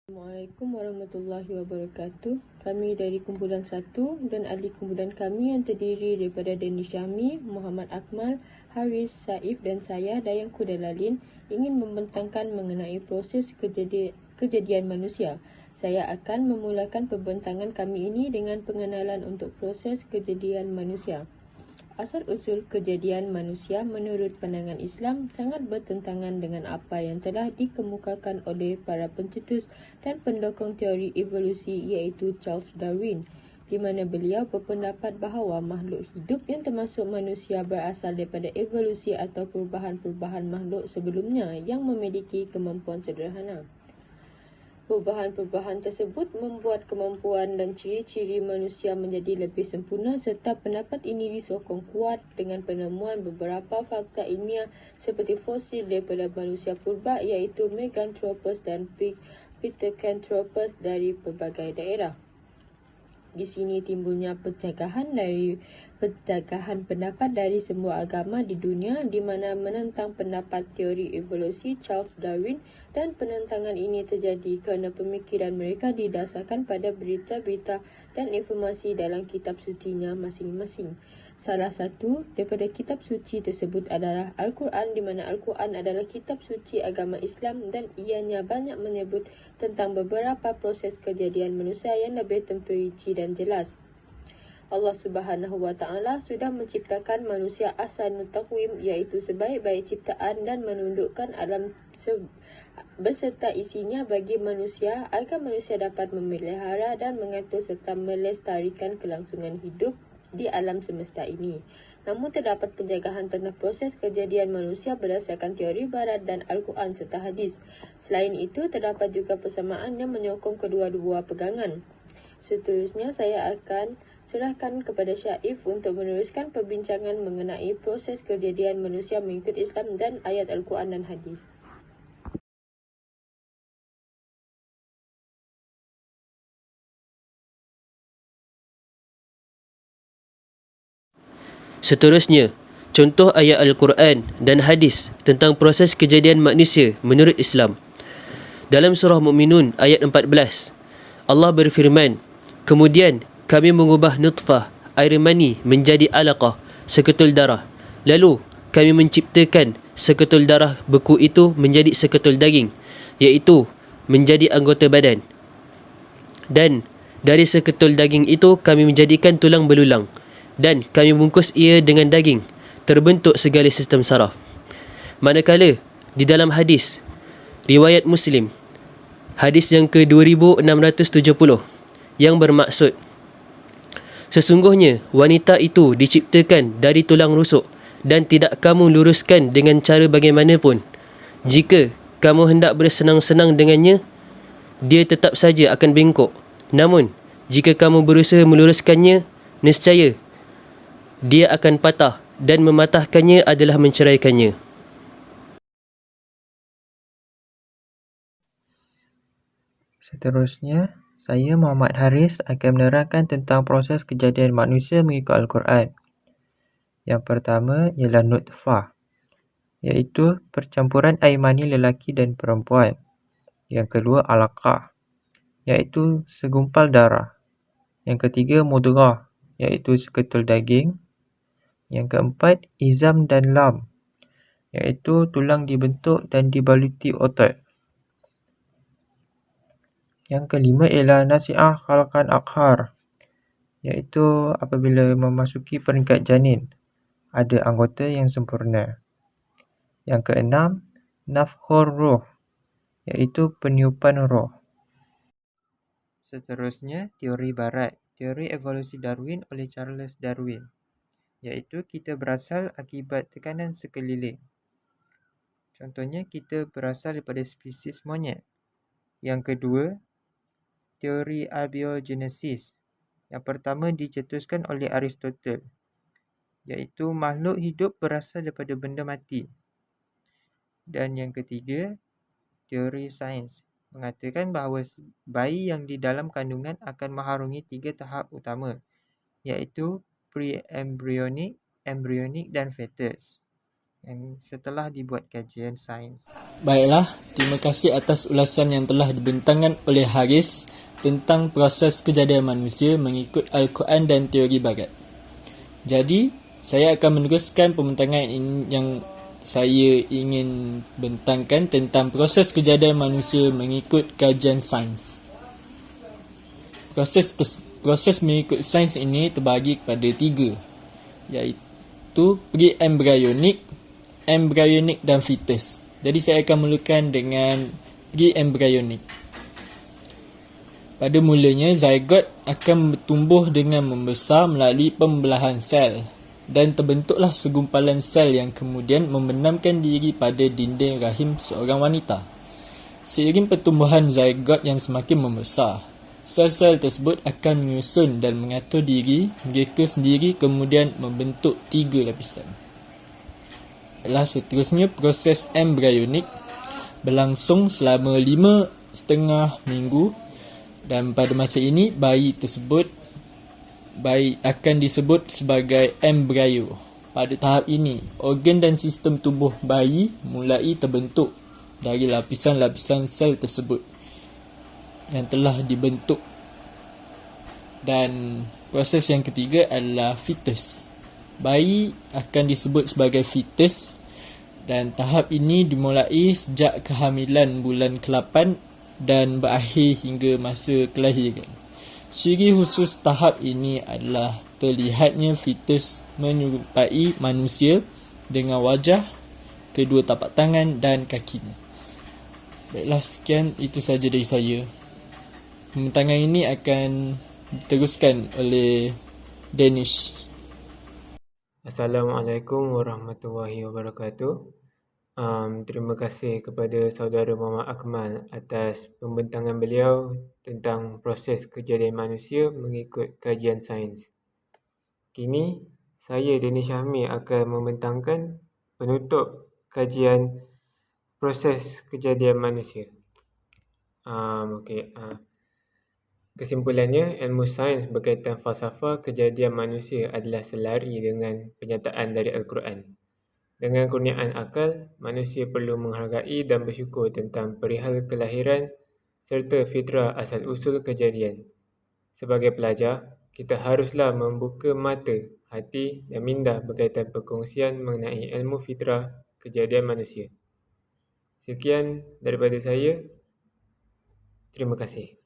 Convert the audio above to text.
Assalamualaikum warahmatullahi wabarakatuh. Kami dari kumpulan 1 dan ahli kumpulan kami yang terdiri daripada Dani Syami, Muhammad Akmal, Haris, Saif dan saya, Dayang Kudalalin, ingin membentangkan mengenai proses kejadian manusia. Saya akan memulakan pembentangan kami ini dengan pengenalan untuk proses kejadian manusia. Asal-usul kejadian manusia menurut pandangan Islam sangat bertentangan dengan apa yang telah dikemukakan oleh para pencetus dan pendokong teori evolusi iaitu Charles Darwin, di mana beliau berpendapat bahawa makhluk hidup yang termasuk manusia berasal daripada evolusi atau perubahan-perubahan makhluk sebelumnya yang memiliki kemampuan sederhana. Perubahan-perubahan tersebut membuat kemampuan dan ciri-ciri manusia menjadi lebih sempurna serta pendapat ini disokong kuat dengan penemuan beberapa fakta ilmiah seperti fosil daripada manusia purba iaitu Meganthropus dan Pithecanthropus dari pelbagai daerah. Di sini timbulnya pencegahan pendapat dari semua agama di dunia di mana menentang pendapat teori evolusi Charles Darwin, dan penentangan ini terjadi kerana pemikiran mereka didasarkan pada berita-berita dan informasi dalam kitab sucinya masing-masing. Salah satu daripada kitab suci tersebut adalah Al-Quran, di mana Al-Quran adalah kitab suci agama Islam dan ianya banyak menyebut tentang beberapa proses kejadian manusia yang lebih terperinci dan jelas. Allah Subhanahu wa Ta'ala sudah menciptakan manusia ahsanut taqwim iaitu sebaik-baik ciptaan dan menundukkan alam beserta isinya bagi manusia agar manusia dapat memelihara dan mengatur serta melestarikan kelangsungan hidup di alam semesta ini. Namun terdapat pencegahan tentang proses kejadian manusia berdasarkan teori barat dan Al-Quran serta hadis. Selain itu, terdapat juga persamaan yang menyokong kedua-dua pegangan. Seterusnya, saya akan serahkan kepada Syaif untuk meneruskan perbincangan mengenai proses kejadian manusia mengikut Islam dan ayat Al-Quran dan hadis. Seterusnya, contoh ayat Al-Quran dan hadis tentang proses kejadian manusia menurut Islam. Dalam surah Mu'minun ayat 14, Allah berfirman, "Kemudian kami mengubah nutfah, air mani menjadi alaqah, seketul darah. Lalu kami menciptakan seketul darah beku itu menjadi seketul daging, iaitu menjadi anggota badan. Dan dari seketul daging itu kami menjadikan tulang belulang, dan kami bungkus ia dengan daging, terbentuk segala sistem saraf." Manakala di dalam hadis riwayat Muslim, hadis yang ke-2670, yang bermaksud, "Sesungguhnya wanita itu diciptakan dari tulang rusuk dan tidak kamu luruskan dengan cara bagaimanapun. Jika kamu hendak bersenang-senang dengannya, dia tetap saja akan bengkok. Namun, jika kamu berusaha meluruskannya, nescaya dia akan patah, dan mematahkannya adalah menceraikannya." Seterusnya, saya Muhammad Haris akan menerangkan tentang proses kejadian manusia mengikut Al-Quran. Yang pertama ialah nutfah, iaitu percampuran air mani lelaki dan perempuan. Yang kedua alaqah, iaitu segumpal darah. Yang ketiga mudghah, iaitu seketul daging. Yang keempat izam dan lam, iaitu tulang dibentuk dan dibaluti otot. Yang kelima ialah nasi'ah khalqan akhar, iaitu apabila memasuki peringkat janin, ada anggota yang sempurna. Yang keenam, nafkhur ruh, iaitu peniupan roh. Seterusnya, teori barat, teori evolusi Darwin oleh Charles Darwin, iaitu kita berasal akibat tekanan sekeliling. Contohnya, kita berasal daripada spesies monyet. Yang kedua, teori abiogenesis. Yang pertama dicetuskan oleh Aristotle, iaitu makhluk hidup berasal daripada benda mati. Dan yang ketiga, teori sains mengatakan bahawa bayi yang di dalam kandungan akan mengharungi 3 tahap utama, iaitu pre-embryonic, embryonic dan fetus. yang setelah dibuat kajian sains. Baiklah, terima kasih atas ulasan yang telah dibentangkan oleh Haris tentang proses kejadian manusia mengikut Al-Quran dan teori barat. Jadi, saya akan meneruskan pembentangan yang saya ingin bentangkan tentang proses kejadian manusia mengikut kajian sains. Proses mengikut sains ini terbagi kepada 3, iaitu pre-embryonic, embryonic dan fetus. Jadi saya akan mulakan dengan pre-embryonic. Pada mulanya, zygote akan bertumbuh dengan membesar melalui pembelahan sel dan terbentuklah segumpalan sel yang kemudian membenamkan diri pada dinding rahim seorang wanita. Seiring pertumbuhan zygote yang semakin membesar, sel-sel tersebut akan menyusun dan mengatur diri mereka sendiri kemudian membentuk 3 lapisan. Seterusnya, proses embryonic berlangsung selama 5,5 minggu dan pada masa ini bayi akan disebut sebagai embrio. Pada tahap ini, organ dan sistem tubuh bayi mulai terbentuk dari lapisan-lapisan sel tersebut yang telah dibentuk. Dan proses yang ketiga adalah fetus. Bayi akan disebut sebagai fetus dan tahap ini dimulai sejak kehamilan bulan ke-8 dan berakhir hingga masa kelahiran. Ciri khusus tahap ini adalah terlihatnya fetus menyerupai manusia dengan wajah, kedua tapak tangan dan kakinya. Baiklah, sekian itu saja dari saya. Pembentangan ini akan diteruskan oleh Danish. Assalamualaikum warahmatullahi wabarakatuh. Terima kasih kepada saudara Muhammad Akmal atas pembentangan beliau tentang proses kejadian manusia mengikut kajian sains. Kini, saya Danish Syahmi akan membentangkan penutup kajian proses kejadian manusia. Kesimpulannya, ilmu sains berkaitan falsafah kejadian manusia adalah selari dengan penyataan dari Al-Quran. Dengan kurniaan akal, manusia perlu menghargai dan bersyukur tentang perihal kelahiran serta fitrah asal-usul kejadian. Sebagai pelajar, kita haruslah membuka mata, hati dan minda berkaitan perkongsian mengenai ilmu fitrah kejadian manusia. Sekian daripada saya. Terima kasih.